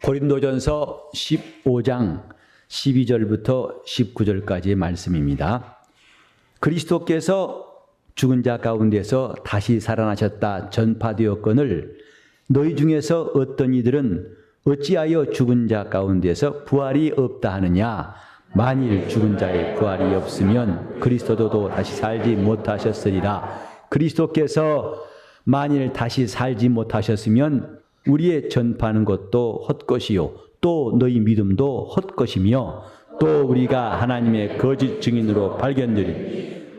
고린도전서 15장 12절부터 19절까지의 말씀입니다. 그리스도께서 죽은 자 가운데서 다시 살아나셨다 전파되었거늘 너희 중에서 어떤 이들은 어찌하여 죽은 자 가운데서 부활이 없다 하느냐. 만일 죽은 자의 부활이 없으면 그리스도도 다시 살지 못하셨으리라. 그리스도께서 만일 다시 살지 못하셨으면 우리의 전파하는 것도 헛것이요 또 너희 믿음도 헛것이며 또 우리가 하나님의 거짓 증인으로 발견되리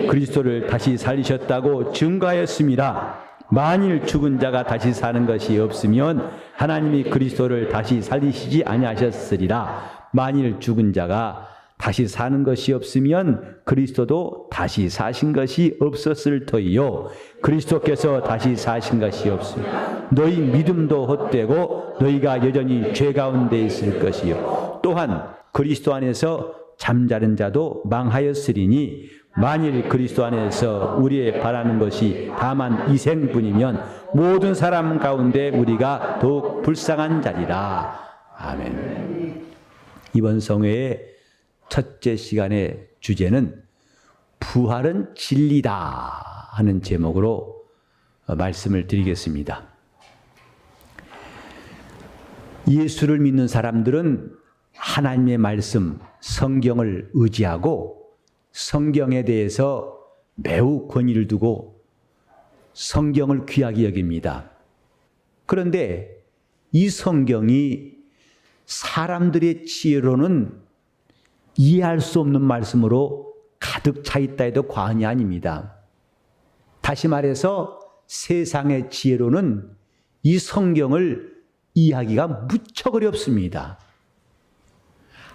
그리스도를 다시 살리셨다고 증거하였습니다. 만일 죽은 자가 다시 사는 것이 없으면 하나님이 그리스도를 다시 살리시지 아니하셨으리라. 만일 죽은 자가 다시 사는 것이 없으면 그리스도도 다시 사신 것이 없었을 터이요 그리스도께서 다시 사신 것이 없으면 너희 믿음도 헛되고 너희가 여전히 죄 가운데 있을 것이요 또한 그리스도 안에서 잠자는 자도 망하였으리니 만일 그리스도 안에서 우리의 바라는 것이 다만 이생뿐이면 모든 사람 가운데 우리가 더욱 불쌍한 자리라. 아멘. 이번 성회의 첫째 시간의 주제는 부활은 진리다 하는 제목으로 말씀을 드리겠습니다. 예수를 믿는 사람들은 하나님의 말씀, 성경을 의지하고 성경에 대해서 매우 권위를 두고 성경을 귀하게 여깁니다. 그런데 이 성경이 사람들의 지혜로는 이해할 수 없는 말씀으로 가득 차 있다 해도 과언이 아닙니다. 다시 말해서 세상의 지혜로는 이 성경을 이해하기가 무척 어렵습니다.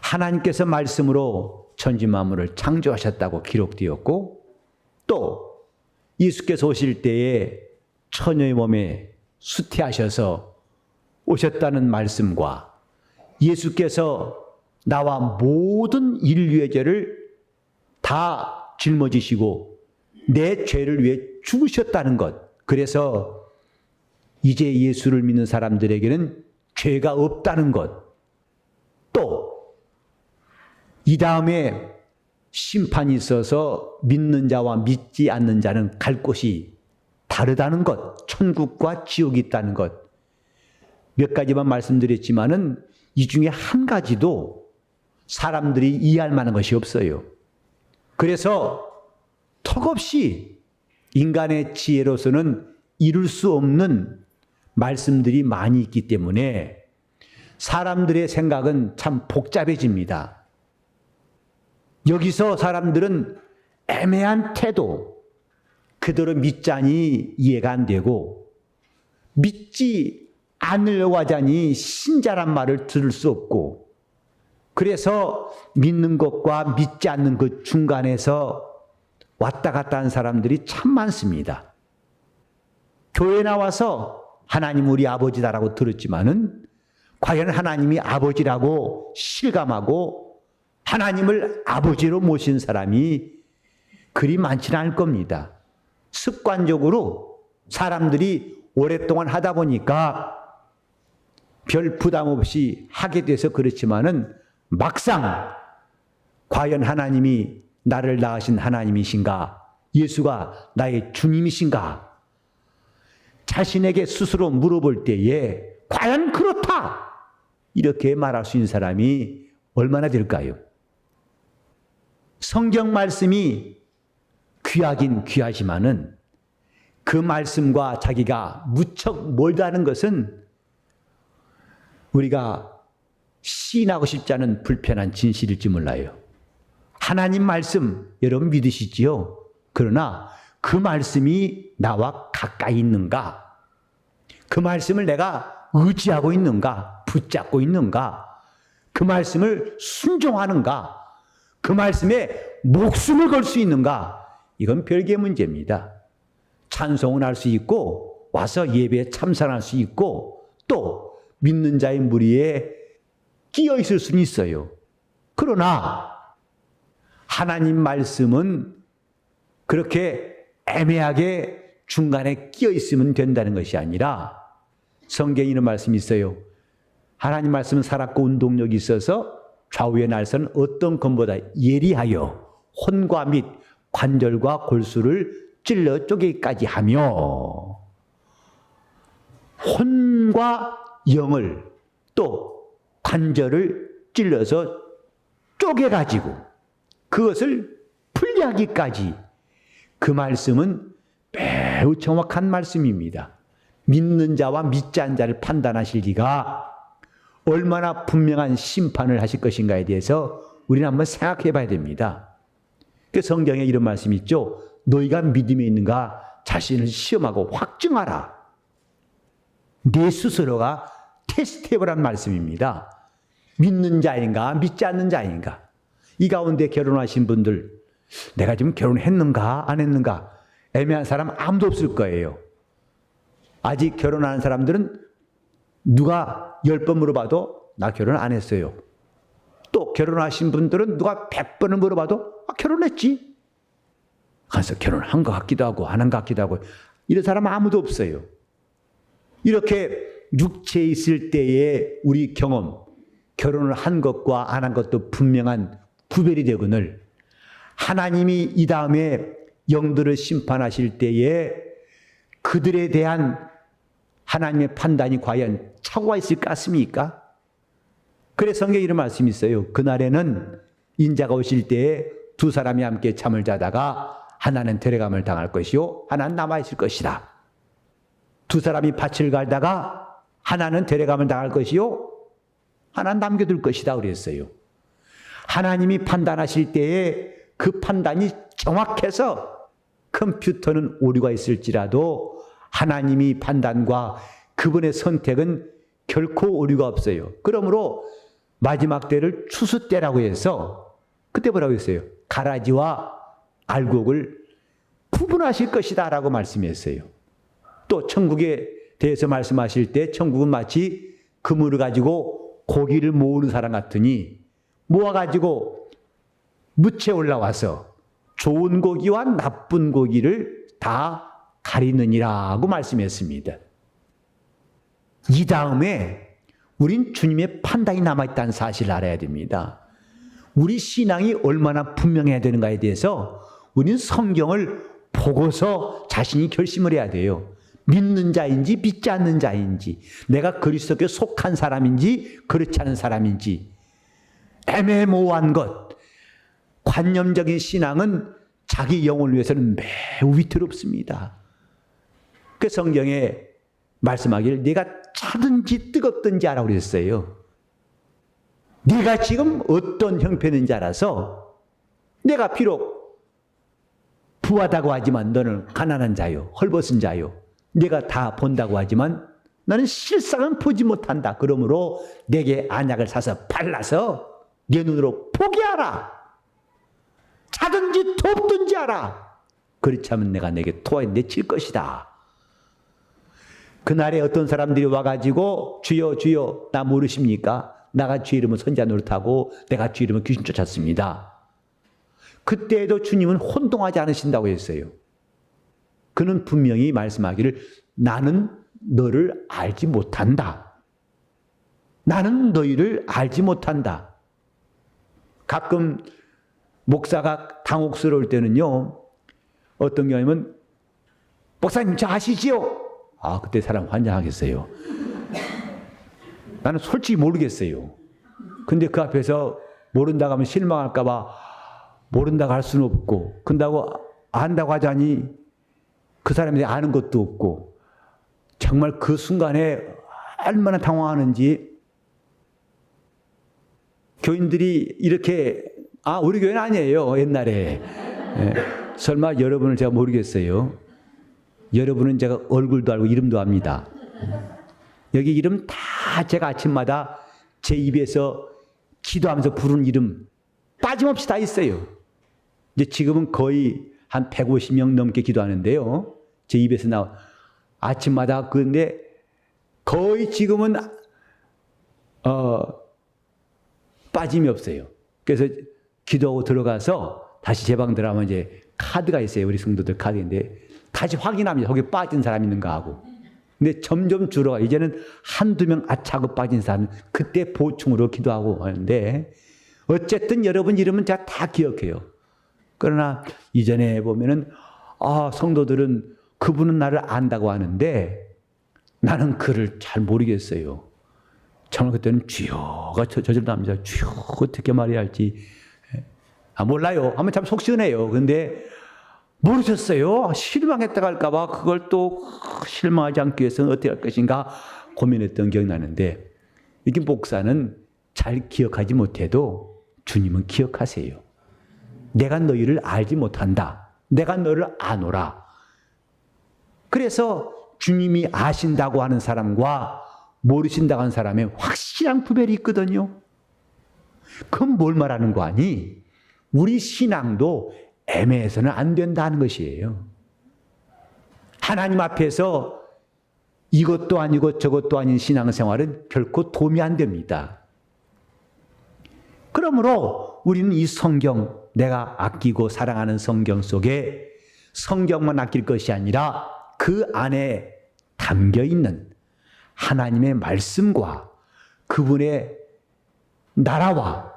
하나님께서 말씀으로 천지 만물을 창조하셨다고 기록되었고 또 예수께서 오실 때에 처녀의 몸에 수태하셔서 오셨다는 말씀과 예수께서 나와 모든 인류의 죄를 다 짊어지시고 내 죄를 위해 죽으셨다는 것. 그래서 이제 예수를 믿는 사람들에게는 죄가 없다는 것. 또 이 다음에 심판이 있어서 믿는 자와 믿지 않는 자는 갈 곳이 다르다는 것. 천국과 지옥이 있다는 것. 몇 가지만 말씀드렸지만은 이 중에 한 가지도 사람들이 이해할 만한 것이 없어요. 그래서 턱없이 인간의 지혜로서는 이룰 수 없는 말씀들이 많이 있기 때문에 사람들의 생각은 참 복잡해집니다. 여기서 사람들은 애매한 태도, 그대로 믿자니 이해가 안 되고 믿지 않으려고 하자니 신자란 말을 들을 수 없고 그래서 믿는 것과 믿지 않는 그 중간에서 왔다 갔다 하는 사람들이 참 많습니다. 교회 나와서 하나님 우리 아버지다라고 들었지만은 과연 하나님이 아버지라고 실감하고 하나님을 아버지로 모신 사람이 그리 많지는 않을 겁니다. 습관적으로 사람들이 오랫동안 하다 보니까 별 부담 없이 하게 돼서 그렇지만은 막상 과연 하나님이 나를 낳으신 하나님이신가? 예수가 나의 주님이신가? 자신에게 스스로 물어볼 때에 과연 그렇다! 이렇게 말할 수 있는 사람이 얼마나 될까요? 성경 말씀이 귀하긴 귀하지만은 그 말씀과 자기가 무척 멀다는 것은 우리가 시인하고 싶지 않은 불편한 진실일지 몰라요. 하나님 말씀 여러분 믿으시지요? 그러나 그 말씀이 나와 가까이 있는가? 그 말씀을 내가 의지하고 있는가? 붙잡고 있는가? 그 말씀을 순종하는가? 그 말씀에 목숨을 걸 수 있는가? 이건 별개의 문제입니다. 찬송은 할 수 있고 와서 예배에 참석할 수 있고 또 믿는 자의 무리에 끼어 있을 수는 있어요. 그러나 하나님 말씀은 그렇게 애매하게 중간에 끼어 있으면 된다는 것이 아니라 성경에 이런 말씀이 있어요. 하나님 말씀은 살았고 운동력이 있어서 좌우의 날선 어떤 검보다 예리하여 혼과 및 관절과 골수를 찔러 쪼개기까지 하며 혼과 영을 또 관절을 찔러서 쪼개가지고 그것을 분리하기까지, 그 말씀은 매우 정확한 말씀입니다. 믿는 자와 믿지 않는 자를 판단하실 이가 얼마나 분명한 심판을 하실 것인가에 대해서 우리는 한번 생각해 봐야 됩니다. 그 성경에 이런 말씀이 있죠. 너희가 믿음에 있는가 자신을 시험하고 확증하라. 내 스스로가 테스트해보란 말씀입니다. 믿는 자인가 믿지 않는 자인가. 이 가운데 결혼하신 분들, 내가 지금 결혼했는가 안 했는가 애매한 사람 아무도 없을 거예요. 아직 결혼하는 사람들은 누가 10번 물어봐도 나 결혼 안 했어요. 또 결혼하신 분들은 누가 100번을 물어봐도 결혼했지. 그래서 결혼한 것 같기도 하고 안 한 것 같기도 하고, 이런 사람 아무도 없어요. 이렇게 육체에 있을 때의 우리 경험, 결혼을 한 것과 안 한 것도 분명한 구별이 되거늘 하나님이 이 다음에 영들을 심판하실 때에 그들에 대한 하나님의 판단이 과연 착오가 있을 것 같습니까? 그래서 성경에 이런 말씀이 있어요. 그날에는 인자가 오실 때에 두 사람이 함께 잠을 자다가 하나는 데려감을 당할 것이요 하나는 남아있을 것이다. 두 사람이 밭을 갈다가 하나는 데려감을 당할 것이요 하나는 남겨둘 것이다 그랬어요. 하나님이 판단하실 때에 그 판단이 정확해서 컴퓨터는 오류가 있을지라도 하나님이 판단과 그분의 선택은 결코 오류가 없어요. 그러므로 마지막 때를 추수 때라고 해서 그때 뭐라고 했어요? 가라지와 알곡을 구분하실 것이다 라고 말씀했어요. 또 천국에 대해서 말씀하실 때 천국은 마치 그물을 가지고 고기를 모으는 사람 같으니 모아가지고 묻에 올라와서 좋은 고기와 나쁜 고기를 다 가리느니라고 말씀했습니다. 이 다음에 우린 주님의 판단이 남아있다는 사실을 알아야 됩니다. 우리 신앙이 얼마나 분명해야 되는가에 대해서 우리는 성경을 보고서 자신이 결심을 해야 돼요. 믿는 자인지 믿지 않는 자인지, 내가 그리스도께 속한 사람인지 그렇지 않은 사람인지. 애매모호한 것, 관념적인 신앙은 자기 영혼을 위해서는 매우 위태롭습니다. 그 성경에 말씀하기를 네가 차든지 뜨겁든지 알아 그랬어요. 네가 지금 어떤 형편인지 알아서, 내가 비록 부하다고 하지만 너는 가난한 자요, 헐벗은 자요, 네가 다 본다고 하지만 너는 실상은 보지 못한다. 그러므로 내게 안약을 사서 발라서 네 눈으로 보게 하라. 차든지 돕든지 하라. 그렇지 않으면 내가 내게 토하에 내칠 것이다. 그날에 어떤 사람들이 와가지고 주여 주여 나 모르십니까? 나가 주 이름은 선지자 노릇하고 내가 주 이름은 귀신 쫓았습니다. 그때에도 주님은 혼동하지 않으신다고 했어요. 그는 분명히 말씀하기를 나는 너를 알지 못한다. 나는 너희를 알지 못한다. 가끔 목사가 당혹스러울 때는요, 어떤 경우에는 목사님 저 아시지요? 아, 그때 사람 환장하겠어요. 나는 솔직히 모르겠어요. 근데 그 앞에서 모른다고 하면 실망할까 봐 모른다고 할 수는 없고, 근다고 안다고 하자니 그 사람이 아는 것도 없고, 정말 그 순간에 얼마나 당황하는지. 교인들이 이렇게, 우리 교회는 아니에요 옛날에. 설마 여러분을 제가 모르겠어요. 여러분은 제가 얼굴도 알고 이름도 압니다. 여기 이름 다 제가 아침마다 제 입에서 기도하면서 부르는 이름 빠짐없이 다 있어요. 이제 지금은 거의 한 150명 넘게 기도하는데요, 제 입에서 나와 아침마다. 그런데 거의 지금은 빠짐이 없어요. 그래서 기도하고 들어가서 다시 제 방 들어가면 이제 카드가 있어요. 우리 성도들 카드인데 다시 확인합니다. 거기 빠진 사람 있는가 하고. 근데 점점 줄어가. 이제는 한두 명 아차고 빠진 사람은 그때 보충으로 기도하고 하는데, 어쨌든 여러분 이름은 제가 다 기억해요. 그러나 이전에 보면은 성도들은 그분은 나를 안다고 하는데 나는 그를 잘 모르겠어요. 정말 그때는 주여가 저절답니다. 주여 어떻게 말해야 할지 몰라요. 하면 참 속 시원해요. 근데 모르셨어요. 실망했다가 할까봐 그걸 또 실망하지 않기 위해서는 어떻게 할 것인가 고민했던 기억이 나는데, 이게 목사는 잘 기억하지 못해도 주님은 기억하세요. 내가 너희를 알지 못한다. 내가 너를 아노라. 그래서 주님이 아신다고 하는 사람과 모르신다고 하는 사람의 확실한 구별이 있거든요. 그건 뭘 말하는 거 아니? 우리 신앙도 애매해서는 안 된다는 것이에요. 하나님 앞에서 이것도 아니고 저것도 아닌 신앙생활은 결코 도움이 안 됩니다. 그러므로 우리는 이 성경, 내가 아끼고 사랑하는 성경 속에 성경만 아낄 것이 아니라 그 안에 담겨있는 하나님의 말씀과 그분의 나라와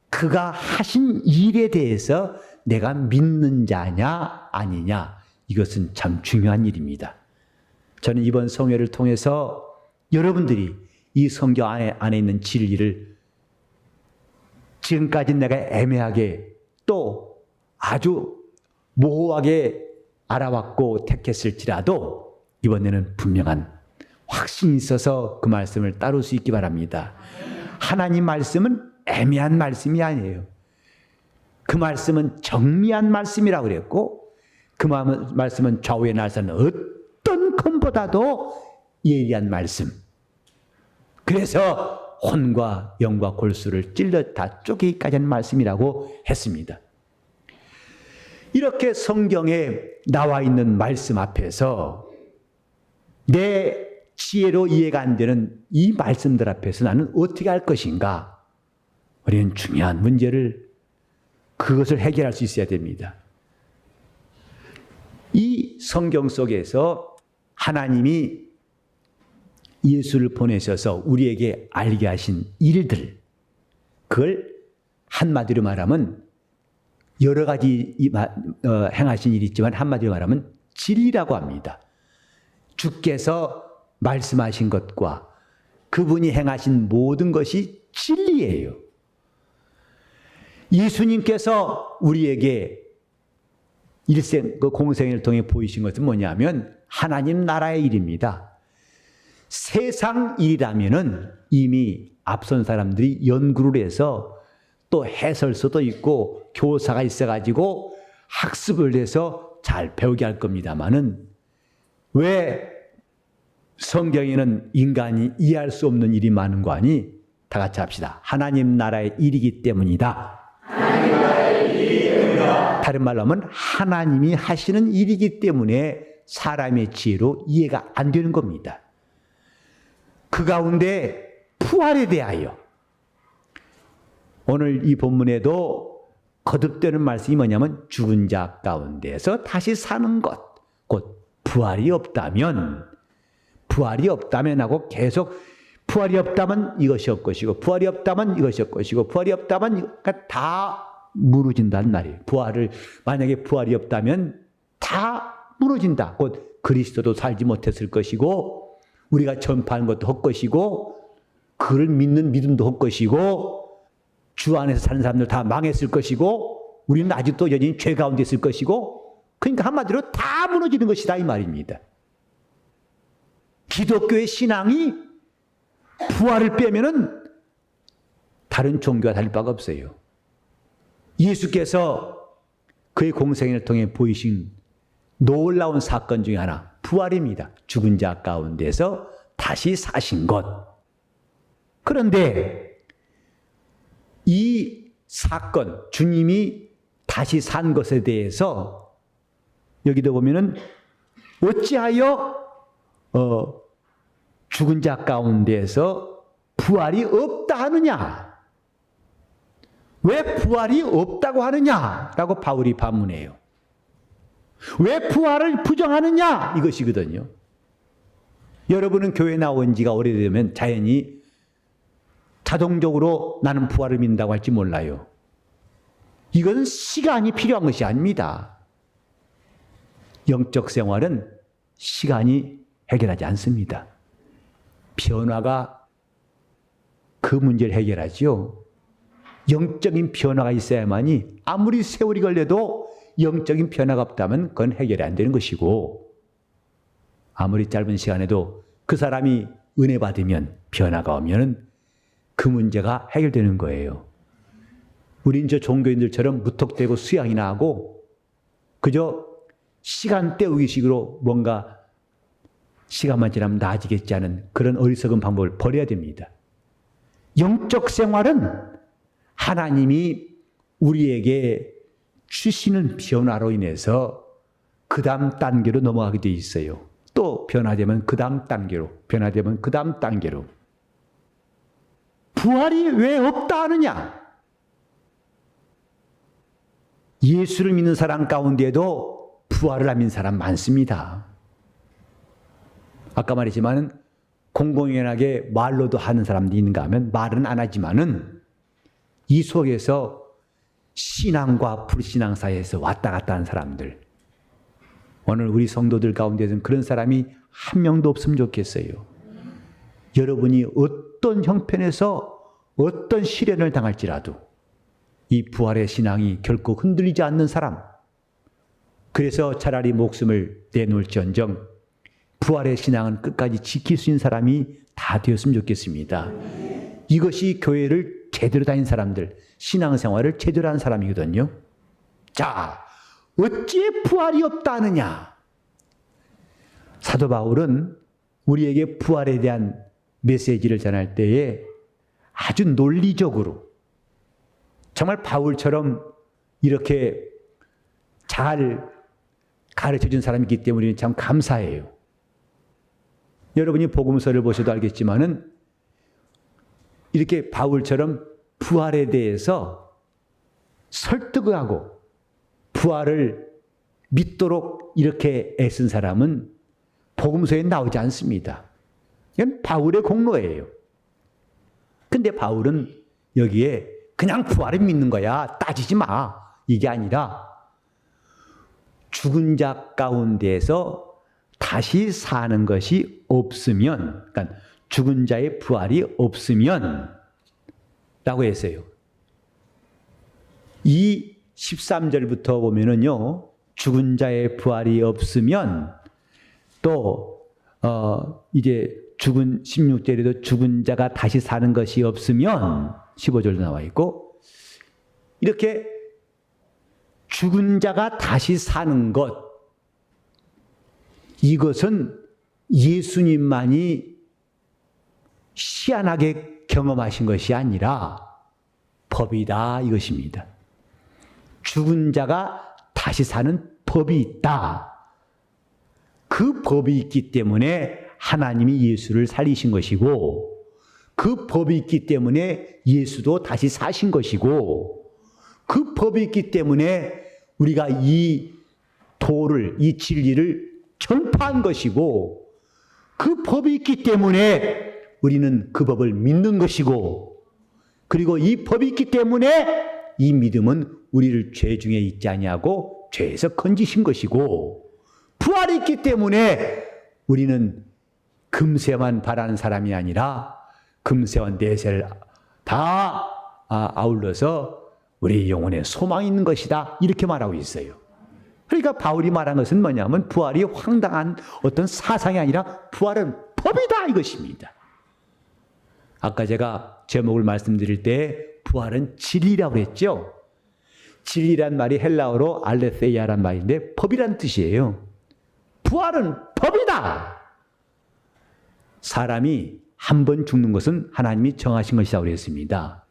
그가 하신 일에 대해서 내가 믿는 자냐 아니냐, 이것은 참 중요한 일입니다. 저는 이번 성회를 통해서 여러분들이 이 성경 안에 있는 진리를 지금까지 내가 애매하게 또 아주 모호하게 알아왔고 택했을지라도 이번에는 분명한 확신이 있어서 그 말씀을 따를 수 있기 바랍니다. 하나님 말씀은 애매한 말씀이 아니에요. 그 말씀은 정미한 말씀이라고 그랬고, 그 말씀은 좌우에 날서는 어떤 검보다도 예리한 말씀. 그래서 혼과 영과 골수를 찔러 다 쪼개기까지 하는 말씀이라고 했습니다. 이렇게 성경에 나와 있는 말씀 앞에서 내 지혜로 이해가 안 되는 이 말씀들 앞에서 나는 어떻게 할 것인가? 우리는 중요한 문제를, 그것을 해결할 수 있어야 됩니다. 이 성경 속에서 하나님이 예수를 보내셔서 우리에게 알게 하신 일들, 그걸 한마디로 말하면 여러 가지 행하신 일이 있지만 한마디로 말하면 진리라고 합니다. 주께서 말씀하신 것과 그분이 행하신 모든 것이 진리예요. 예수님께서 우리에게 공생을 통해 보이신 것은 뭐냐면 하나님 나라의 일입니다. 세상 일이라면은 이미 앞선 사람들이 연구를 해서 또 해설서도 있고 교사가 있어가지고 학습을 해서 잘 배우게 할 겁니다만은, 왜 성경에는 인간이 이해할 수 없는 일이 많은 거 아니? 다 같이 합시다. 하나님 나라의 일이기 때문이다. 하나님 나라의 일이기 때문이다. 다른 말로 하면 하나님이 하시는 일이기 때문에 사람의 지혜로 이해가 안 되는 겁니다. 그 가운데 부활에 대하여 오늘 이 본문에도 거듭되는 말씀이 뭐냐면 죽은 자 가운데서 다시 사는 것, 곧 부활이 없다면 하고 계속 부활이 없다면 이것이 없것이고 부활이 없다면 이것이 없것이고 부활이 없다면 다 무너진다는 말이에요. 만약에 부활이 없다면 다 무너진다. 곧 그리스도도 살지 못했을 것이고 우리가 전파하는 것도 헛것이고 그를 믿는 믿음도 헛것이고 주 안에서 사는 사람들 다 망했을 것이고 우리는 아직도 여전히 죄 가운데 있을 것이고, 그러니까 한마디로 다 무너지는 것이다 이 말입니다. 기독교의 신앙이 부활을 빼면은 다른 종교와 다를 바가 없어요. 예수께서 그의 공생애를 통해 보이신 놀라운 사건 중에 하나, 부활입니다. 죽은 자 가운데서 다시 사신 것. 그런데 이 사건, 주님이 다시 산 것에 대해서 여기도 보면은 어찌하여 죽은 자 가운데서 부활이 없다 하느냐? 왜 부활이 없다고 하느냐라고 바울이 반문해요. 왜 부활을 부정하느냐? 이것이거든요. 여러분은 교회 나온 지가 오래되면 자동적으로 나는 부활을 믿는다고 할지 몰라요. 이것은 시간이 필요한 것이 아닙니다. 영적 생활은 시간이 해결하지 않습니다. 변화가 그 문제를 해결하지요. 영적인 변화가 있어야만이 아무리 세월이 걸려도 영적인 변화가 없다면 그건 해결이 안 되는 것이고, 아무리 짧은 시간에도 그 사람이 은혜 받으면 변화가 오면 그 문제가 해결되는 거예요. 우린 저 종교인들처럼 무턱대고 수양이나 하고 그저 시간 때우기식으로 뭔가 시간만 지나면 나아지겠지 않은 그런 어리석은 방법을 버려야 됩니다. 영적 생활은 하나님이 우리에게 주시는 변화로 인해서 그 다음 단계로 넘어가게 돼 있어요. 또 변화되면 그 다음 단계로, 변화되면 그 다음 단계로. 부활이 왜 없다 하느냐? 예수를 믿는 사람 가운데에도 부활을 안 믿는 사람 많습니다. 아까 말했지만은 공공연하게 말로도 하는 사람도 있는가 하면 말은 안 하지만은 이 속에서 신앙과 불신앙 사이에서 왔다 갔다 하는 사람들, 오늘 우리 성도들 가운데서는 그런 사람이 한 명도 없으면 좋겠어요. 여러분이 어떤 형편에서 어떤 시련을 당할지라도 이 부활의 신앙이 결코 흔들리지 않는 사람, 그래서 차라리 목숨을 내놓을지언정 부활의 신앙은 끝까지 지킬 수 있는 사람이 다 되었으면 좋겠습니다. 이것이 교회를 제대로 다닌 사람들, 신앙생활을 제대로 하는 사람이거든요. 자, 어찌 부활이 없다 하느냐? 사도 바울은 우리에게 부활에 대한 메시지를 전할 때에 아주 논리적으로, 정말 바울처럼 이렇게 잘 가르쳐준 사람이 있기 때문에 우리는 참 감사해요. 여러분이 복음서를 보셔도 알겠지만은 이렇게 바울처럼 부활에 대해서 설득을 하고 부활을 믿도록 이렇게 애쓴 사람은 복음서에 나오지 않습니다. 이건 바울의 공로예요. 근데 바울은 여기에 그냥 부활을 믿는 거야, 따지지 마, 이게 아니라 죽은 자 가운데에서 다시 사는 것이 없으면, 그러니까 죽은 자의 부활이 없으면 라고 했어요. 이 13절부터 보면은요, 죽은 자의 부활이 없으면 또 이제 죽은 16절에도 죽은 자가 다시 사는 것이 없으면 15절도 나와 있고, 이렇게 죽은 자가 다시 사는 것, 이것은 예수님만이 희한하게 경험하신 것이 아니라 법이다 이것입니다. 죽은 자가 다시 사는 법이 있다. 그 법이 있기 때문에 하나님이 예수를 살리신 것이고, 그 법이 있기 때문에 예수도 다시 사신 것이고, 그 법이 있기 때문에 우리가 이 도를, 이 진리를 전파한 것이고, 그 법이 있기 때문에 우리는 그 법을 믿는 것이고, 그리고 이 법이 있기 때문에 이 믿음은 우리를 죄 중에 있지 아니하고 죄에서 건지신 것이고, 부활이 있기 때문에 우리는 금세만 바라는 사람이 아니라 금세와 내세를 다 아울러서 우리 영혼에 소망이 있는 것이다, 이렇게 말하고 있어요. 그러니까 바울이 말한 것은 뭐냐면 부활이 황당한 어떤 사상이 아니라 부활은 법이다 이것입니다. 아까 제가 제목을 말씀드릴 때 부활은 진리라고 그랬죠. 진리란 말이 헬라어로 알레세이아란 말인데 법이란 뜻이에요. 부활은 법이다. 사람이 한 번 죽는 것은 하나님이 정하신 것이라고 그랬습니다.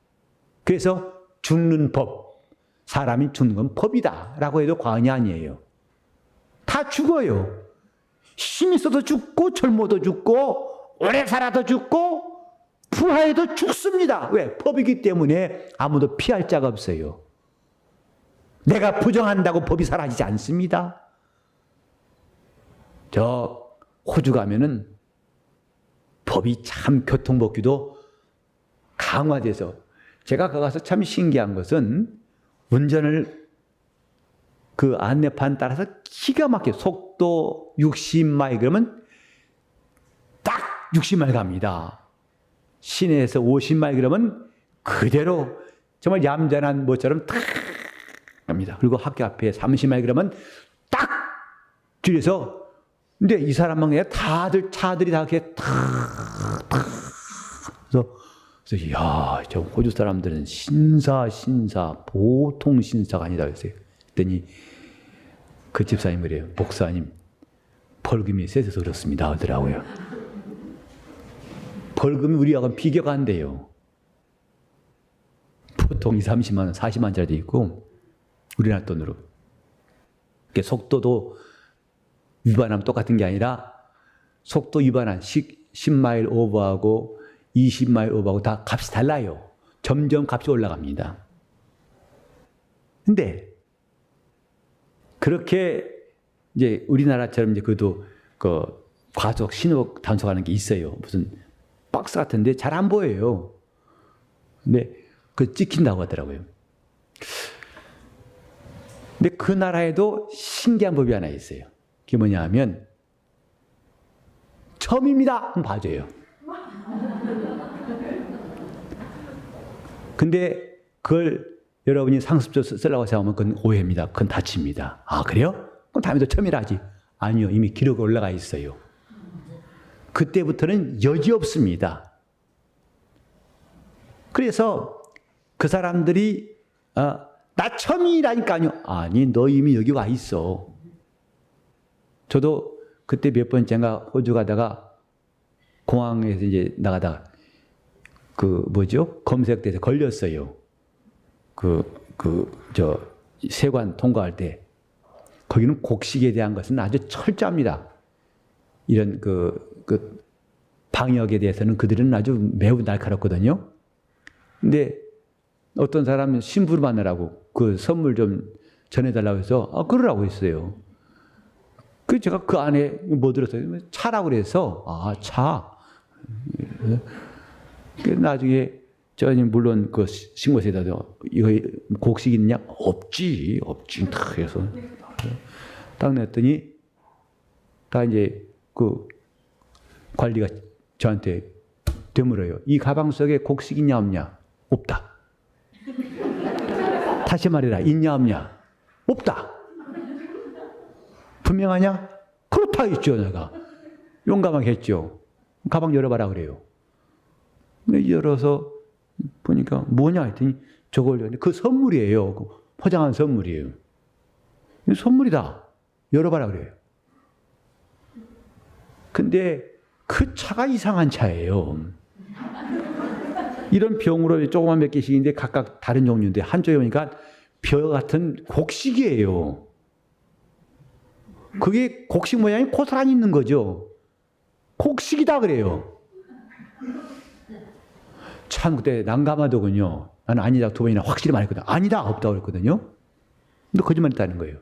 그래서 죽는 법, 사람이 죽는 건 법이다 라고 해도 과언이 아니에요. 다 죽어요. 힘 있어도 죽고 젊어도 죽고 오래 살아도 죽고 부하에도 죽습니다. 왜? 법이기 때문에 아무도 피할 자가 없어요. 내가 부정한다고 법이 사라지지 않습니다. 저 호주 가면은 법이 참 교통법규도 강화돼서 제가 거기 가서 참 신기한 것은 운전을 그 안내판 따라서 기가 막혀 속도 60마일 그러면 딱 60마일 갑니다. 시내에서 50마일 그러면 그대로 정말 얌전한 뭐처럼 탁 갑니다. 그리고 학교 앞에 30마일 그러면 딱 줄여서 근데 이 사람만 그냥 다들 차들이 다 이렇게 탁탁 그래서 이야 저 호주 사람들은 신사 보통 신사가 아니다 그랬어요. 그랬더니 그 집사님 그래요. 목사님 벌금이 세서 그렇습니다 하더라고요. 벌금이 우리하고는 비교가 안 돼요. 보통 20, 30만 원, 40만 원짜리도 있고 우리나라 돈으로. 속도도 위반하면 똑같은 게 아니라 속도 위반한 10마일 오버하고 20마일 오버하고 다 값이 달라요. 점점 값이 올라갑니다. 근데 그렇게 이제 우리나라처럼 이제 그래도 그 과속 신호 단속하는 게 있어요. 무슨 박스 같은데 잘 안 보여요. 근데 그 찍힌다고 하더라고요. 근데 그 나라에도 신기한 법이 하나 있어요. 그게 뭐냐 하면 처음입니다. 한번 봐줘요. 근데 그걸 여러분이 상습적으로 쓰려고 생각하면 그건 오해입니다. 그건 다칩니다. 아 그래요? 그럼 다음에도 처음이라 하지. 아니요. 이미 기록이 올라가 있어요. 그때부터는 여지없습니다. 그래서 그 사람들이 나 처음이라니까요. 아니 너 이미 여기 와 있어. 저도 그때 몇 번째인가 호주 가다가 공항에서 이제 나가다가 그 뭐죠? 검색대에서 걸렸어요. 저 세관 통과할 때 거기는 곡식에 대한 것은 아주 철저합니다. 이런 그 방역에 대해서는 그들은 아주 매우 날카롭거든요. 근데 어떤 사람은 신부를 만나라고 그 선물 좀 전해달라고 해서 그러라고 했어요. 그 제가 그 안에 뭐 들었어요? 차라고 그래서 차. 나중에 저는 물론 그 신고서에다도 이거 곡식 있냐? 없지. 딱 해서 딱 냈더니 다 이제 그 관리가 저한테 되물어요. 이 가방 속에 곡식 있냐 없냐? 없다. 다시 말해라. 있냐 없냐? 없다. 분명하냐? 그렇다 했죠. 내가 용감하게 했죠. 가방 열어봐라 그래요. 근데 열어서 보니까 뭐냐 했더니 저걸 열었는데 그 선물이에요. 포장한 선물이에요. 선물이다. 열어봐라 그래요. 근데 그 차가 이상한 차예요. 이런 병으로 조그만 몇 개씩인데 각각 다른 종류인데 한쪽에 보니까 벼 같은 곡식이에요. 그게 곡식 모양이 고스란히 있는 거죠. 곡식이다 그래요. 참 그때 난감하더군요. 나는 아니다 두 번이나 확실히 말했거든. 아니다 없다고 그랬거든요. 근데 거짓말했다는 거예요.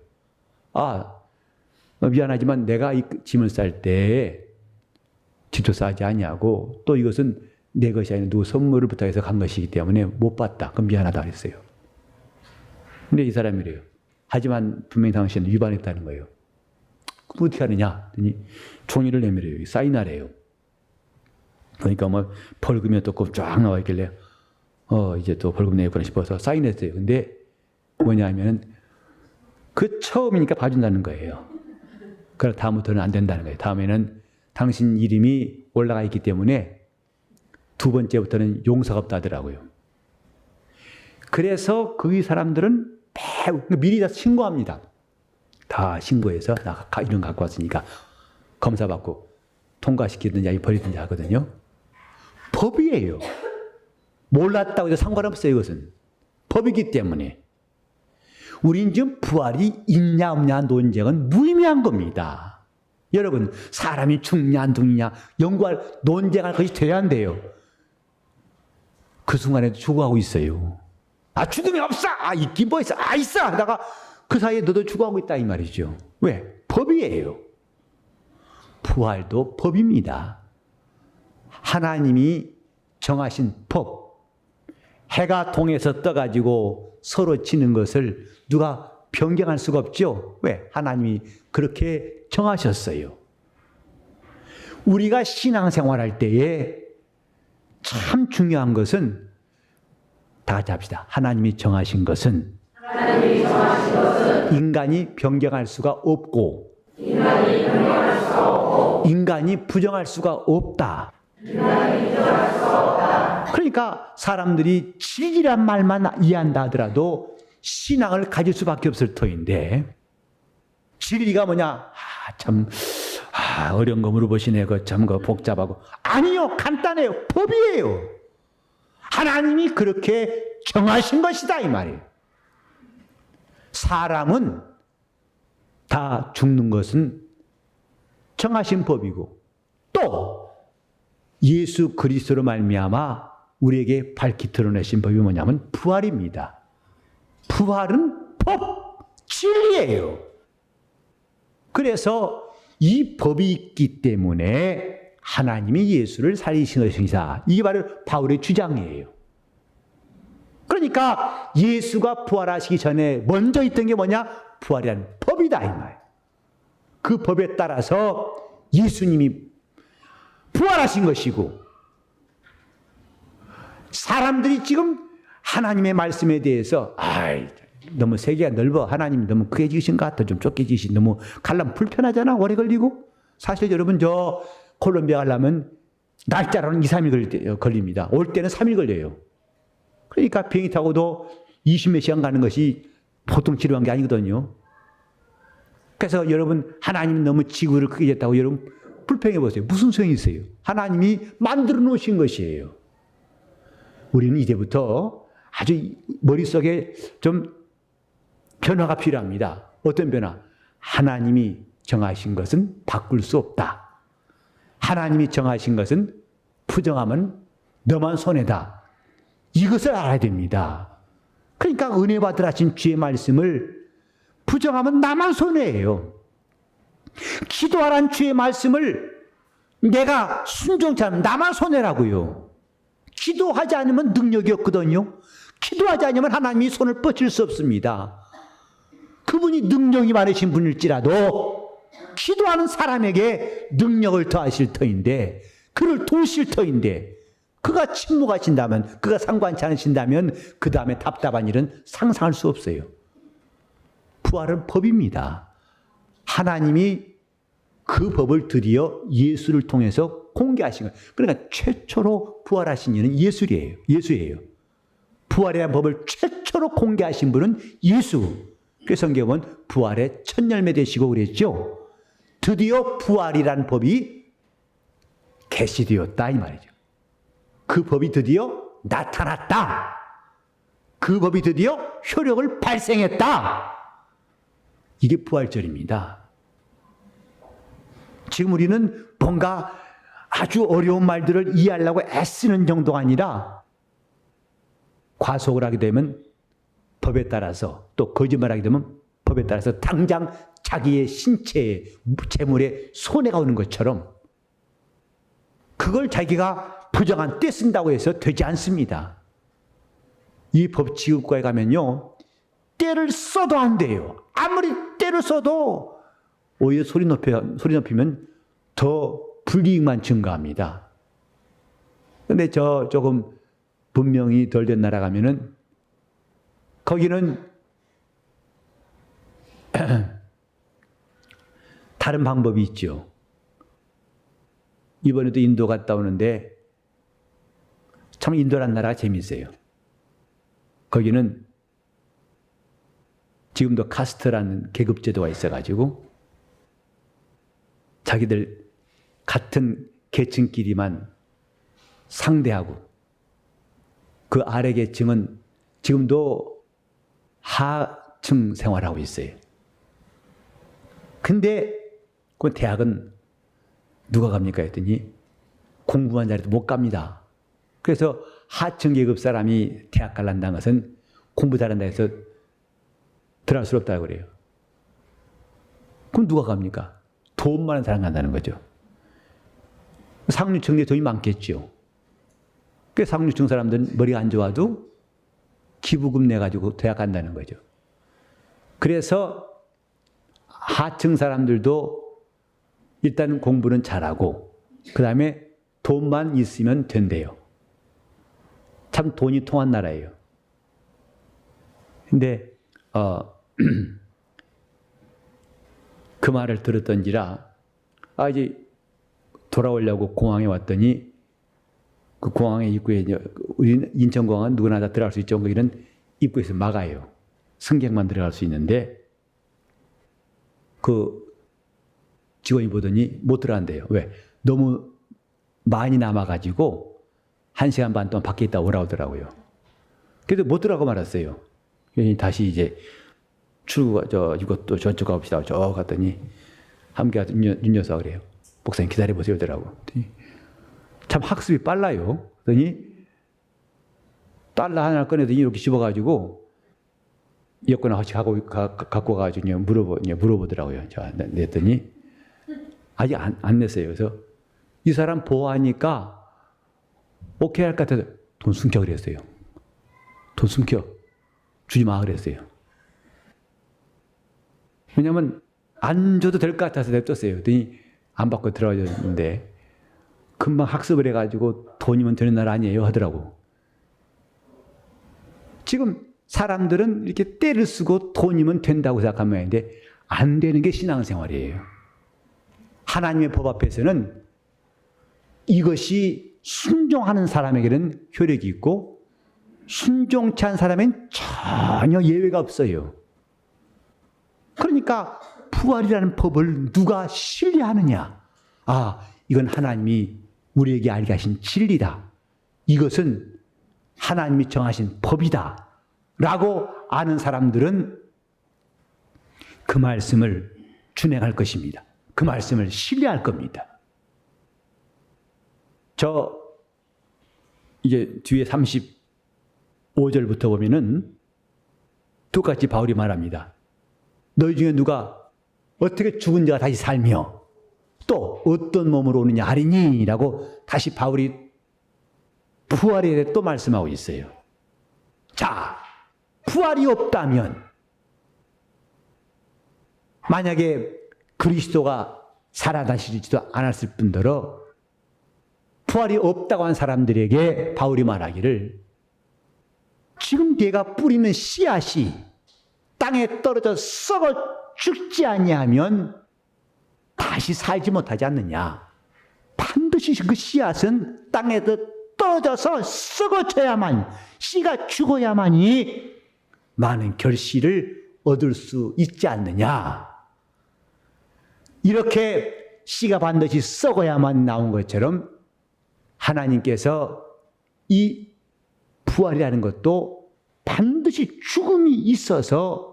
미안하지만 내가 이 짐을 쌀 때 집도 싸지 않냐고 또 이것은 내 것이 아니라 누구 선물을 부탁해서 간 것이기 때문에 못 봤다. 그럼 미안하다 그랬어요. 근데 이 사람이래요. 하지만 분명히 당신은 위반했다는 거예요. 그럼 어떻게 하느냐? 종이를 내밀어요. 사인하래요. 그러니까 뭐 벌금이 또 쫙 나와 있길래 이제 또 벌금 내겠구나 싶어서 사인했어요. 근데 뭐냐 하면은 그 처음이니까 봐준다는 거예요. 그럼 다음부터는 안 된다는 거예요. 다음에는 당신 이름이 올라가 있기 때문에 두 번째부터는 용서가 없다 하더라고요. 그래서 그 사람들은 미리 다 신고합니다. 다 신고해서 나 이런 거 갖고 왔으니까 검사받고 통과시키든지 아니 버리든지 하거든요. 법이에요. 몰랐다고 해서 상관없어요. 이것은 법이기 때문에. 우린 지금 부활이 있냐 없냐 논쟁은 무의미한 겁니다. 여러분 사람이 죽냐 안 죽냐 연구할 논쟁할 것이 돼야 한대요. 그 순간에도 죽어가고 있어요. 죽음이 없어. 있긴 뭐 있어. 있어. 하다가 그 사이에 너도 죽어가고 있다 이 말이죠. 왜? 법이에요. 부활도 법입니다. 하나님이 정하신 법, 해가 동에서 떠가지고 서로 치는 것을 누가 변경할 수가 없죠. 왜? 하나님이 그렇게 정하셨어요. 우리가 신앙생활할 때에 참 중요한 것은 다 같이 합시다. 하나님이 정하신 것은 인간이 변경할 수가 없고 인간이 부정할 수가 없다. 그러니까 사람들이 진리란 말만 이해한다 하더라도 신앙을 가질 수밖에 없을 터인데, 진리가 뭐냐? 어려운 거 물어보시네. 그 복잡하고. 아니요, 간단해요. 법이에요. 하나님이 그렇게 정하신 것이다 이 말이에요. 사람은 다 죽는 것은 정하신 법이고, 또 예수 그리스도로 말미암아 우리에게 밝히 드러내신 법이 뭐냐면 부활입니다. 부활은 법, 진리예요. 그래서 이 법이 있기 때문에 하나님이 예수를 살리신 것이다. 이게 바로 바울의 주장이에요. 그러니까 예수가 부활하시기 전에 먼저 있던 게 뭐냐? 부활이라는 법이다 이 말. 그 법에 따라서 예수님이 부활하신 것이고, 사람들이 지금 하나님의 말씀에 대해서 너무 세계가 넓어, 하나님 너무 크게 지으신 것 같아, 좀 좁게 지으신, 너무 가려면 불편하잖아, 오래 걸리고. 사실 여러분 저 콜롬비아 가려면 날짜로는 2, 3일 걸립니다. 올 때는 3일 걸려요. 그러니까 비행기 타고도 20몇 시간 가는 것이 보통 지루한 게 아니거든요. 그래서 여러분 하나님 너무 지구를 크게 졌다고 여러분 불평해 보세요. 무슨 소용이 있어요? 하나님이 만들어 놓으신 것이에요. 우리는 이제부터 아주 머릿속에 좀 변화가 필요합니다. 어떤 변화? 하나님이 정하신 것은 바꿀 수 없다. 하나님이 정하신 것은 부정하면 너만 손해다. 이것을 알아야 됩니다. 그러니까 은혜 받으라 하신 주의 말씀을 부정하면 나만 손해예요. 기도하라는 주의 말씀을 내가 순종치 않으면 나만 손해라고요. 기도하지 않으면 능력이 없거든요. 기도하지 않으면 하나님이 손을 뻗칠 수 없습니다. 그분이 능력이 많으신 분일지라도 기도하는 사람에게 능력을 더하실 터인데, 그를 도우실 터인데, 그가 침묵하신다면, 그가 상관치 않으신다면 그 다음에 답답한 일은 상상할 수 없어요. 부활은 법입니다. 하나님이 그 법을 드디어 예수를 통해서 공개하신 거예요. 그러니까 최초로 부활하신 이는 예수예요. 부활이라는 법을 최초로 공개하신 분은 예수. 그래서 성경은 부활의 첫 열매 되시고 그랬죠. 드디어 부활이라는 법이 계시되었다 이 말이죠. 그 법이 드디어 나타났다. 그 법이 드디어 효력을 발생했다. 이게 부활절입니다. 지금 우리는 뭔가 아주 어려운 말들을 이해하려고 애쓰는 정도가 아니라 과속을 하게 되면 법에 따라서, 또 거짓말하게 되면 법에 따라서 당장 자기의 신체에, 재물에 손해가 오는 것처럼 그걸 자기가 부정한 때 쓴다고 해서 되지 않습니다. 이 법치국가에 가면요, 때를 써도 안 돼요. 아무리 때를 써도 오히려 소리 높이면 더 불이익만 증가합니다. 그런데 조금 분명히 덜 된 나라 가면은 거기는 다른 방법이 있죠. 이번에도 인도 갔다 오는데 참 인도란 나라가 재밌어요. 거기는 지금도 카스트라는 계급제도가 있어가지고 자기들 같은 계층끼리만 상대하고, 그 아래 계층은 지금도 하층 생활하고 있어요. 근데 그 대학은 누가 갑니까 했더니 공부만 잘해도 못 갑니다. 그래서 하층 계급 사람이 대학 갈란다는 것은 공부 잘한다 해서 들어갈 수 없다고 그래요. 그럼 누가 갑니까? 돈 많은 사람 간다는 거죠. 상류층에 돈이 많겠죠. 그 상류층 사람들은 머리가 안 좋아도 기부금 내가지고 대학 간다는 거죠. 그래서 하층 사람들도 일단 공부는 잘하고 그 다음에 돈만 있으면 된대요. 참 돈이 통한 나라예요. 근데 그 말을 들었던지라 이제 돌아오려고 공항에 왔더니 그 공항의 입구에 우리 인천공항은 누구나 다 들어갈 수 있죠. 거기는 입구에서 막아요. 승객만 들어갈 수 있는데 그 직원이 보더니 못 들어간대요. 왜? 너무 많이 남아가지고 1시간 반 동안 밖에 있다 오라고 하더라고요. 그래도 못 들어가고 말았어요. 다시 이제 출구가 이것도 저쪽 가봅시다. 저 갔더니 함께 윤 여사가 그래요. 목사님 기다려보세요. 이러더라고. 참 학습이 빨라요. 그러더니 달러 하나 꺼내더니 이렇게 씹어가지고 여권 같이 갖고 가가지고 물어보더라고요. 자, 냈더니 아직 안 냈어요. 그래서 이 사람 보호하니까 오케이 할 것 같아서 돈 숨겨 그랬어요. 돈 숨겨. 주지 마 그랬어요. 왜냐면 안 줘도 될 것 같아서 냅뒀어요. 그랬더니 안 받고 들어가셨는데 금방 학습을 해가지고 돈이면 되는 나라 아니에요 하더라고. 지금 사람들은 이렇게 때를 쓰고 돈이면 된다고 생각한 모양인데 안 되는 게 신앙생활이에요. 하나님의 법 앞에서는 이것이 순종하는 사람에게는 효력이 있고 순종치 않은 사람엔 전혀 예외가 없어요. 그러니까 부활이라는 법을 누가 신뢰하느냐? 이건 하나님이 우리에게 알게 하신 진리다. 이것은 하나님이 정하신 법이다. 라고 아는 사람들은 그 말씀을 준행할 것입니다. 그 말씀을 신뢰할 겁니다. 이제 뒤에 35절부터 보면은 똑같이 바울이 말합니다. 너희 중에 누가 어떻게 죽은 자가 다시 살며 또 어떤 몸으로 오느냐 하리니? 라고 다시 바울이 부활에 대해 또 말씀하고 있어요. 자, 부활이 없다면 만약에 그리스도가 살아나시지도 않았을 뿐더러 부활이 없다고 한 사람들에게 바울이 말하기를 지금 네가 뿌리는 씨앗이 땅에 떨어져 썩어 죽지 아니하면 다시 살지 못하지 않느냐. 반드시 그 씨앗은 땅에 떨어져서 썩어져야만, 씨가 죽어야만이 많은 결실을 얻을 수 있지 않느냐. 이렇게 씨가 반드시 썩어야만 나온 것처럼 하나님께서 이 부활이라는 것도 반드시 죽음이 있어서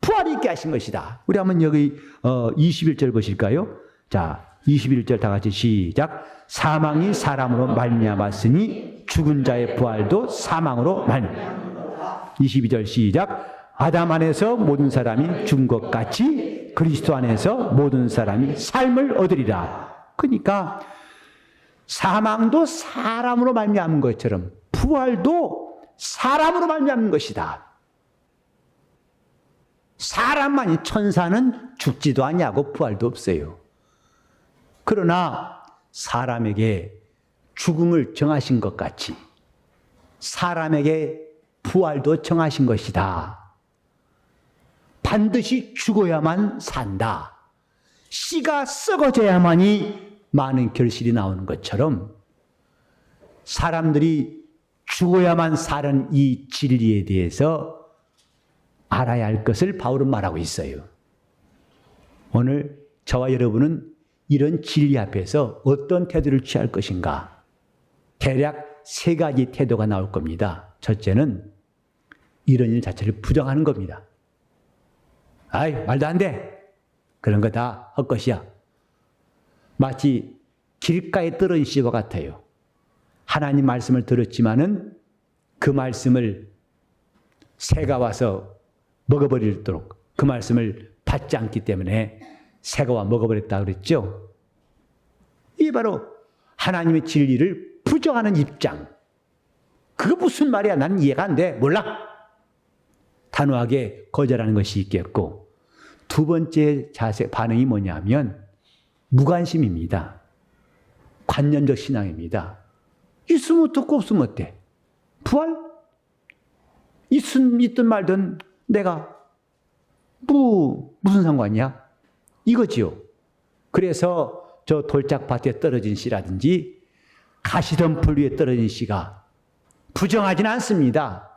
부활이 있게 하신 것이다. 우리 한번 여기 21절 보실까요? 자, 21절 다 같이 시작. 사망이 사람으로 말미암았으니 죽은 자의 부활도 사망으로 말미암았다. 22절 시작. 아담 안에서 모든 사람이 죽은 것 같이 그리스도 안에서 모든 사람이 삶을 얻으리라. 그러니까 사망도 사람으로 말미암은 것처럼 부활도 사람으로 말미암는 것이다. 사람만이, 천사는 죽지도 않냐고 부활도 없어요. 그러나 사람에게 죽음을 정하신 것 같이 사람에게 부활도 정하신 것이다. 반드시 죽어야만 산다. 씨가 썩어져야만이 많은 결실이 나오는 것처럼 사람들이 죽어야만 사는 이 진리에 대해서 알아야 할 것을 바울은 말하고 있어요. 오늘 저와 여러분은 이런 진리 앞에서 어떤 태도를 취할 것인가? 대략 3가지 태도가 나올 겁니다. 첫째는 이런 일 자체를 부정하는 겁니다. 말도 안 돼. 그런 거 다 헛것이야. 마치 길가에 떨어진 씨와 같아요. 하나님 말씀을 들었지만은 그 말씀을 새가 와서 먹어버리도록 그 말씀을 받지 않기 때문에 새가 와 먹어버렸다 그랬죠. 이게 바로 하나님의 진리를 부정하는 입장. 그거 무슨 말이야? 난 이해가 안 돼. 몰라. 단호하게 거절하는 것이 있겠고, 두 번째 반응이 뭐냐면 무관심입니다. 관념적 신앙입니다. 있으면 어떻고 없으면 어때? 부활? 있든 말든 내가 무슨 상관이야? 이거지요. 그래서 저 돌짝밭에 떨어진 씨라든지 가시덤불 위에 떨어진 씨가 부정하지는 않습니다.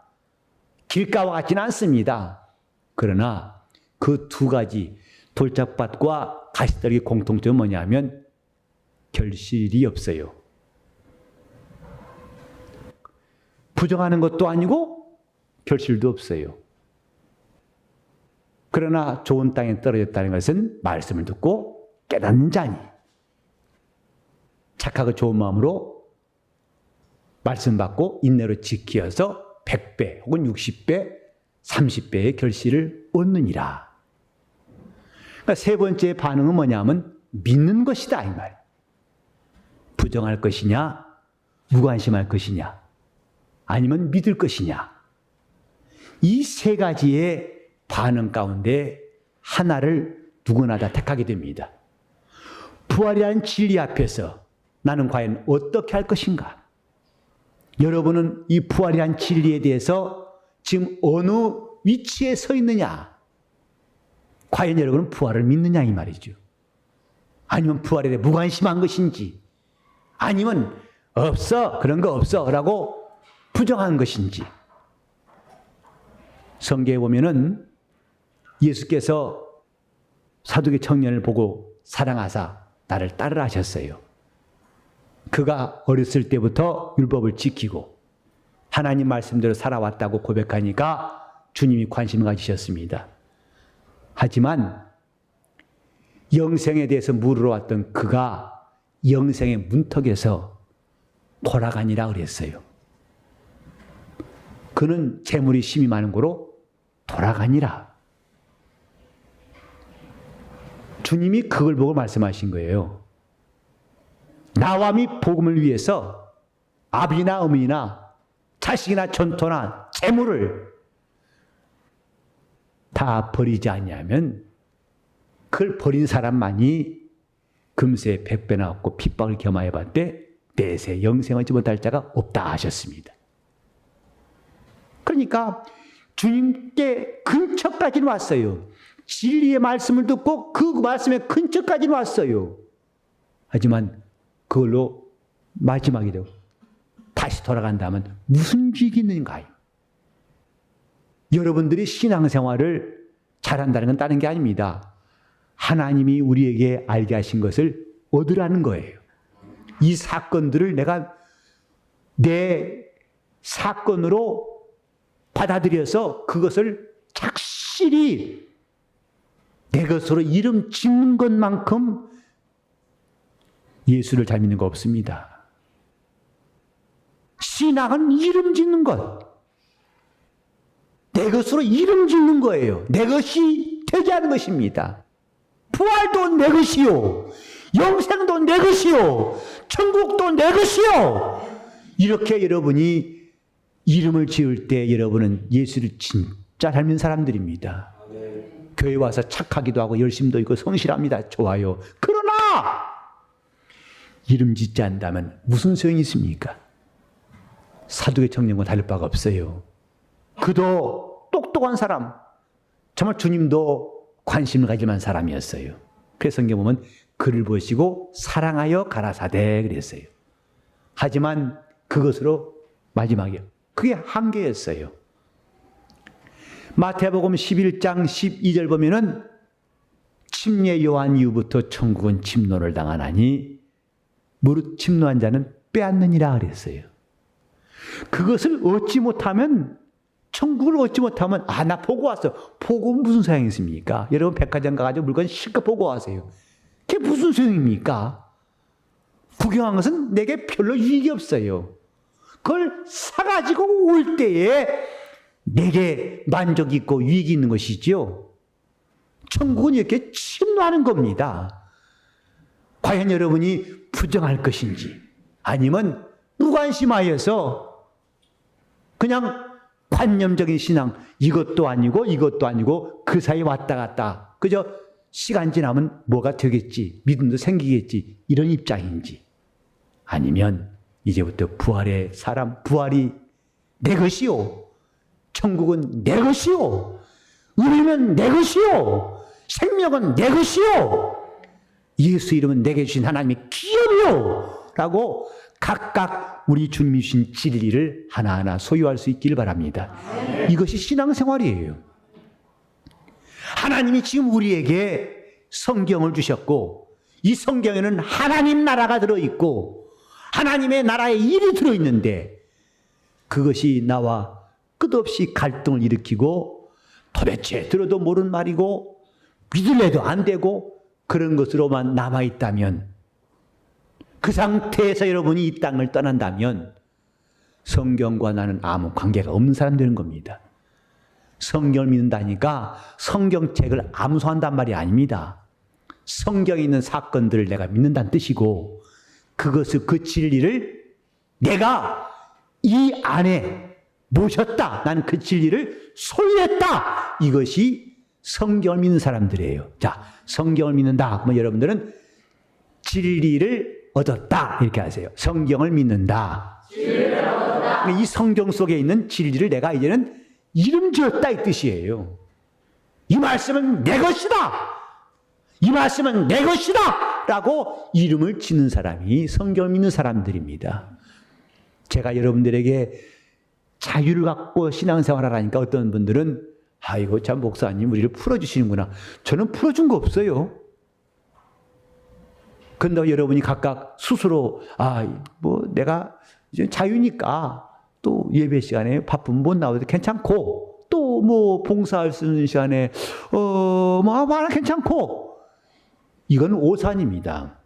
길가와 같지는 않습니다. 그러나 그 두 가지 돌짝밭과 가시떨기 공통점은 뭐냐면 결실이 없어요. 부정하는 것도 아니고 결실도 없어요. 그러나 좋은 땅에 떨어졌다는 것은 말씀을 듣고 깨닫는 자니 착하고 좋은 마음으로 말씀 받고 인내로 지키어서 100배 혹은 60배, 30배의 결실을 얻느니라. 그러니까 세 번째 반응은 뭐냐면 믿는 것이다 이 말. 부정할 것이냐, 무관심할 것이냐, 아니면 믿을 것이냐. 이 세 가지의 반응 가운데 하나를 누구나 다 택하게 됩니다. 부활이라는 진리 앞에서 나는 과연 어떻게 할 것인가? 여러분은 이 부활이라는 진리에 대해서 지금 어느 위치에 서 있느냐? 과연 여러분은 부활을 믿느냐 이 말이죠. 아니면 부활에 대해 무관심한 것인지, 아니면 없어, 그런 거 없어 라고 부정한 것인지. 성경에 보면은 예수께서 사두개 청년을 보고 사랑하사 나를 따르라 하셨어요. 그가 어렸을 때부터 율법을 지키고 하나님 말씀대로 살아왔다고 고백하니까 주님이 관심을 가지셨습니다. 하지만 영생에 대해서 물으러 왔던 그가 영생의 문턱에서 돌아가니라 그랬어요. 그는 재물이 심이 많은 고로 돌아가니라. 주님이 그걸 보고 말씀하신 거예요. 나와 및 복음을 위해서 아비나 어머니나 자식이나 전토나 재물을 다 버리지 않냐면 그걸 버린 사람만이 금세 100배나 얻고 핍박을 겸하여 봤되 내세 영생을 얻지 못할 자가 없다 하셨습니다. 그러니까 주님께 근처까지는 왔어요. 진리의 말씀을 듣고 그 말씀의 근처까지는 왔어요. 하지만 그걸로 마지막이 되고 다시 돌아간다면 무슨 죄가 있는가요? 여러분들이 신앙생활을 잘한다는 건 다른 게 아닙니다. 하나님이 우리에게 알게 하신 것을 얻으라는 거예요. 이 사건들을 내가 내 사건으로 받아들여서 그것을 착실히 내 것으로 이름 짓는 것만큼 예수를 잘 믿는 거 없습니다. 신앙은 이름 짓는 것. 내 것으로 이름 짓는 거예요. 내 것이 되지 않은 것입니다. 부활도 내 것이요. 영생도 내 것이요. 천국도 내 것이요. 이렇게 여러분이 이름을 지을 때 여러분은 예수를 진짜 닮은 사람들입니다. 교회 와서 착하기도 하고 열심도 있고 성실합니다. 좋아요. 그러나 이름 짓지 않는다면 무슨 소용이 있습니까? 사두개 청년과 다를 바가 없어요. 그도 똑똑한 사람, 정말 주님도 관심을 가질 만한 사람이었어요. 그래서 성경 보면 그를 보시고 사랑하여 가라사대 그랬어요. 하지만 그것으로 마지막에 그게 한계였어요. 마태복음 11장 12절 보면은 침례 요한 이후부터 천국은 침노를 당하나니 무릇 침노한 자는 빼앗느니라 그랬어요. 그것을 얻지 못하면, 천국을 얻지 못하면 나 보고 왔어. 보고 무슨 소용이 있습니까? 여러분 백화점 가가지고 물건 실컷 보고 와세요. 그게 무슨 소용입니까? 구경한 것은 내게 별로 유익이 없어요. 그걸 사가지고 올 때에 내게 만족이 있고 유익이 있는 것이지요. 천국은 이렇게 침노하는 겁니다. 과연 여러분이 부정할 것인지 아니면 무관심하여서 그냥 관념적인 신앙, 이것도 아니고 이것도 아니고 그 사이에 왔다 갔다 그저 시간 지나면 뭐가 되겠지, 믿음도 생기겠지, 이런 입장인지, 아니면 이제부터 부활의 사람, 부활이 내 것이요, 천국은 내 것이요, 의는 내 것이요, 생명은 내 것이요, 예수 이름은 내게 주신 하나님의 기업이요 라고 각각 우리 주님이 주신 진리를 하나하나 소유할 수 있기를 바랍니다. 이것이 신앙생활이에요. 하나님이 지금 우리에게 성경을 주셨고, 이 성경에는 하나님 나라가 들어있고 하나님의 나라의 일이 들어있는데, 그것이 나와 끝없이 갈등을 일으키고 도대체 들어도 모르는 말이고 믿을래도 안 되고 그런 것으로만 남아있다면, 그 상태에서 여러분이 이 땅을 떠난다면 성경과 나는 아무 관계가 없는 사람 되는 겁니다. 성경을 믿는다니까 성경책을 암송한단 말이 아닙니다. 성경에 있는 사건들을 내가 믿는다는 뜻이고, 그것을, 그 진리를 내가 이 안에 모셨다, 나는 그 진리를 소유했다, 이것이 성경을 믿는 사람들이에요. 자, 성경을 믿는다 그러면 여러분들은 진리를 얻었다 이렇게 하세요. 성경을 믿는다, 이 성경 속에 있는 진리를 내가 이제는 이름 지었다 이 뜻이에요. 이 말씀은 내 것이다, 이 말씀은 내 것이다 라고 이름을 짓는 사람이 성경을 믿는 사람들입니다. 제가 여러분들에게 자유를 갖고 신앙생활을 하니까 어떤 분들은 아이고 참 목사님 우리를 풀어주시는구나. 저는 풀어준 거 없어요. 근데 여러분이 각각 스스로 뭐 내가 이제 자유니까 또 예배 시간에 바쁘면 못 나와도 괜찮고, 또 뭐 봉사할 수 있는 시간에 뭐 괜찮고, 이건 오산입니다.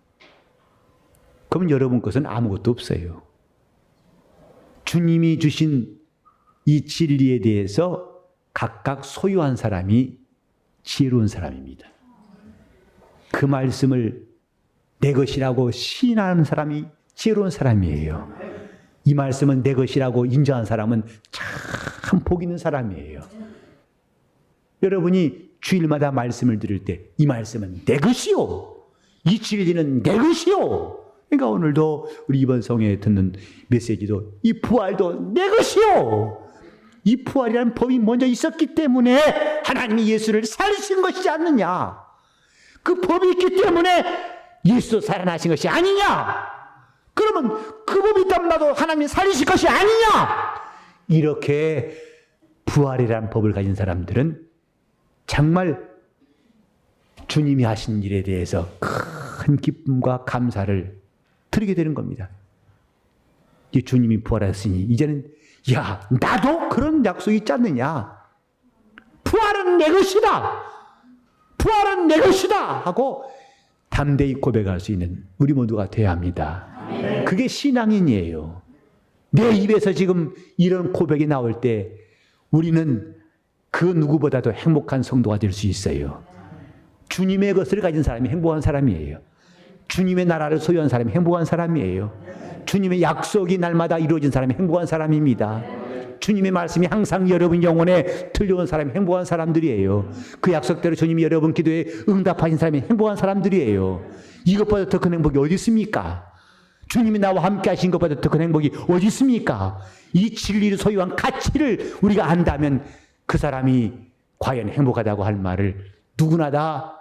그럼 여러분 것은 아무것도 없어요. 주님이 주신 이 진리에 대해서 각각 소유한 사람이 지혜로운 사람입니다. 그 말씀을 내 것이라고 시인하는 사람이 지혜로운 사람이에요. 이 말씀은 내 것이라고 인정한 사람은 참 복 있는 사람이에요. 여러분이 주일마다 말씀을 들을 때 이 말씀은 내 것이요, 이 진리는 내 것이요. 그러니까 오늘도 우리 이번 성회에 듣는 메시지도 이 부활도 내 것이요. 이 부활이라는 법이 먼저 있었기 때문에 하나님이 예수를 살리신 것이지 않느냐. 그 법이 있기 때문에 예수도 살아나신 것이 아니냐. 그러면 그 법이 있다면 나도 하나님이 살리실 것이 아니냐. 이렇게 부활이라는 법을 가진 사람들은 정말 주님이 하신 일에 대해서 큰 기쁨과 감사를 드리게 되는 겁니다. 이 주님이 부활하셨으니 이제는 야, 나도 그런 약속이 있지 않느냐. 부활은 내 것이다, 부활은 내 것이다 하고 담대히 고백할 수 있는 우리 모두가 되어야 합니다. 그게 신앙인이에요. 내 입에서 지금 이런 고백이 나올 때 우리는 그 누구보다도 행복한 성도가 될 수 있어요. 주님의 것을 가진 사람이 행복한 사람이에요. 주님의 나라를 소유한 사람이 행복한 사람이에요. 주님의 약속이 날마다 이루어진 사람이 행복한 사람입니다. 주님의 말씀이 항상 여러분 영혼에 들려온 사람이 행복한 사람들이에요. 그 약속대로 주님이 여러분 기도에 응답하신 사람이 행복한 사람들이에요. 이것보다 더 큰 행복이 어디 있습니까? 주님이 나와 함께 하신 것보다 더 큰 행복이 어디 있습니까? 이 진리를 소유한 가치를 우리가 안다면 그 사람이 과연 행복하다고 할 말을 누구나 다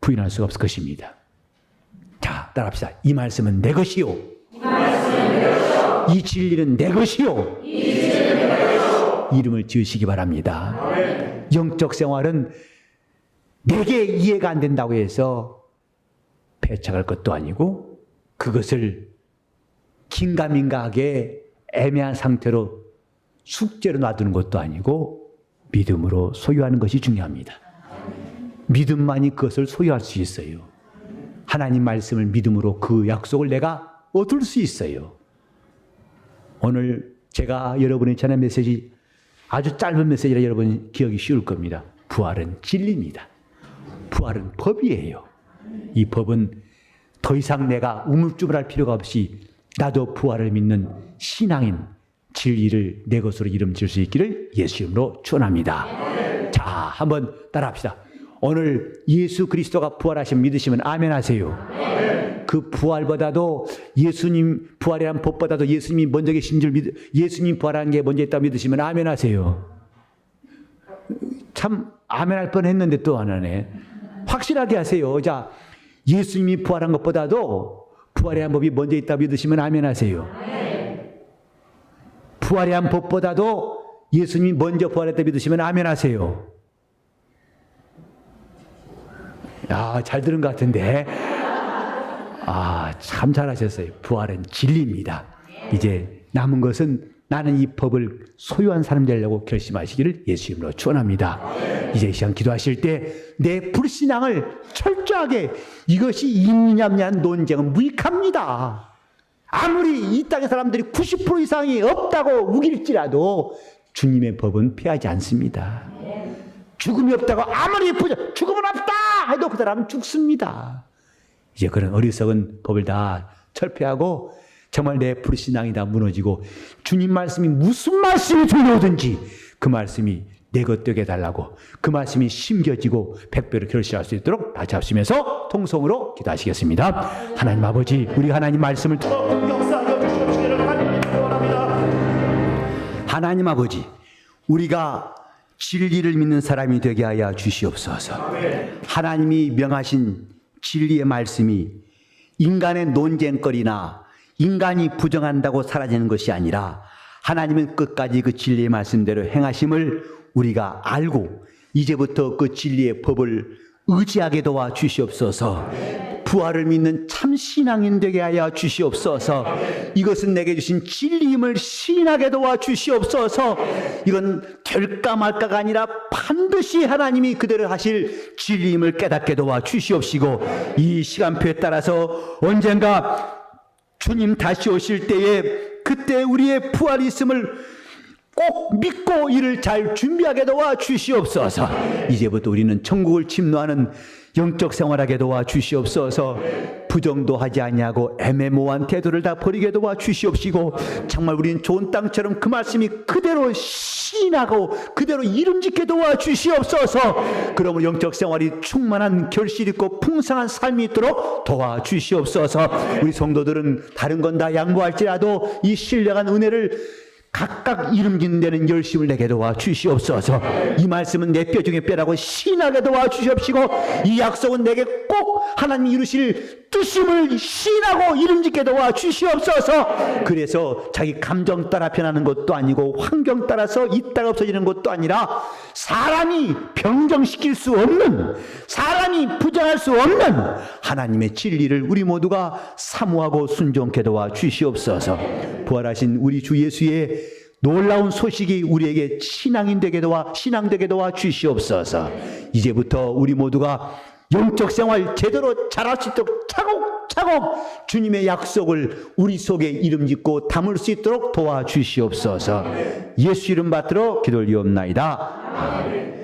부인할 수가 없을 것입니다. 자, 따라합시다. 이 말씀은 내 것이요, 이 진리는 내 것이요, 이름을 지으시기 바랍니다. 영적 생활은 내게 이해가 안 된다고 해서 배척할 것도 아니고, 그것을 긴가민가하게 애매한 상태로 숙제로 놔두는 것도 아니고 믿음으로 소유하는 것이 중요합니다. 믿음만이 그것을 소유할 수 있어요. 하나님 말씀을 믿음으로 그 약속을 내가 얻을 수 있어요. 오늘 제가 여러분이 전한 메시지, 아주 짧은 메시지라 여러분 기억이 쉬울 겁니다. 부활은 진리입니다. 부활은 법이에요. 이 법은 더 이상 내가 우물쭈물할 필요가 없이 나도 부활을 믿는 신앙인 진리를 내 것으로 이름 지을 수 있기를 예수 이름으로 축원합니다. 자, 한번 따라합시다. 오늘 예수 그리스도가 부활하신 믿으시면 아멘 하세요. 그 부활보다도 예수님 부활이란 법보다도 예수님이 먼저 계신 줄 예수님 부활하는 게 먼저 있다고 믿으시면 아멘 하세요. 참 아멘 할 뻔했는데 또 안 하네. 확실하게 하세요. 자, 예수님이 부활한 것보다도 부활의 한 법이 먼저 있다고 믿으시면 아멘 하세요. 부활의 한 법보다도 예수님이 먼저 부활했다고 믿으시면 아멘 하세요. 야, 잘 들은 것 같은데. 참 잘하셨어요. 부활은 진리입니다. 이제 남은 것은 나는 이 법을 소유한 사람 되려고 결심하시기를 예수 이름으로 축원합니다. 이제 이 시간 기도하실 때 내 불신앙을 철저하게 이것이 있느냐 없느냐는 논쟁은 무익합니다. 아무리 이 땅의 사람들이 90% 이상이 없다고 우길지라도 주님의 법은 피하지 않습니다. 죽음이 없다고 아무리 죽음은 없다 해도 그 사람은 죽습니다. 이제 그런 어리석은 법을 다 철폐하고 정말 내 불신앙이 다 무너지고 주님 말씀이 무슨 말씀이 들려오든지 그 말씀이 내 것 되게 해달라고 그 말씀이 심겨지고 백배로 결실할 수 있도록 다 잡수면서 통성으로 기도하시겠습니다. 하나님 아버지, 우리 하나님 말씀을 하나님 아버지, 우리가 진리를 믿는 사람이 되게 하여 주시옵소서. 하나님이 명하신 진리의 말씀이 인간의 논쟁거리나 인간이 부정한다고 사라지는 것이 아니라 하나님은 끝까지 그 진리의 말씀대로 행하심을 우리가 알고 이제부터 그 진리의 법을 의지하게 도와 주시옵소서. 부활을 믿는 참 신앙인 되게 하여 주시옵소서. 이것은 내게 주신 진리임을 시인하게 도와 주시옵소서. 이건 될까 말까가 아니라 반드시 하나님이 그대로 하실 진리임을 깨닫게 도와 주시옵시고 이 시간표에 따라서 언젠가 주님 다시 오실 때에 그때 우리의 부활이 있음을 꼭 믿고 이를 잘 준비하게 도와 주시옵소서. 이제부터 우리는 천국을 침노하는 영적 생활하게 도와 주시옵소서. 부정도 하지 아니하고 애매모호한 태도를 다 버리게 도와 주시옵시고 정말 우리는 좋은 땅처럼 그 말씀이 그대로 시인하고 그대로 이름짓게 도와 주시옵소서. 그러므로 영적 생활이 충만한 결실 있고 풍성한 삶이 있도록 도와 주시옵소서. 우리 성도들은 다른 건 다 양보할지라도 이 신령한 은혜를 각각 이름짓는 데는 열심을 내게 도와 주시옵소서. 이 말씀은 내 뼈 중에 뼈라고 신하게 도와 주시옵시고 이 약속은 내게 꼭 하나님 이루실 뜻임을 신하고 이름짓게 도와 주시옵소서. 그래서 자기 감정 따라 변하는 것도 아니고 환경 따라서 있다가 없어지는 것도 아니라 사람이 변경시킬 수 없는, 사람이 부정할 수 없는 하나님의 진리를 우리 모두가 사모하고 순종케 도와 주시옵소서. 부활하신 우리 주 예수의 놀라운 소식이 우리에게 신앙인 되게 도와 신앙되게 도와 주시옵소서. 이제부터 우리 모두가 영적 생활 제대로 잘할 수 있도록 차곡차곡 주님의 약속을 우리 속에 이름짓고 담을 수 있도록 도와주시옵소서. 예수 이름 받들어 기도를 이옵나이다. 아멘.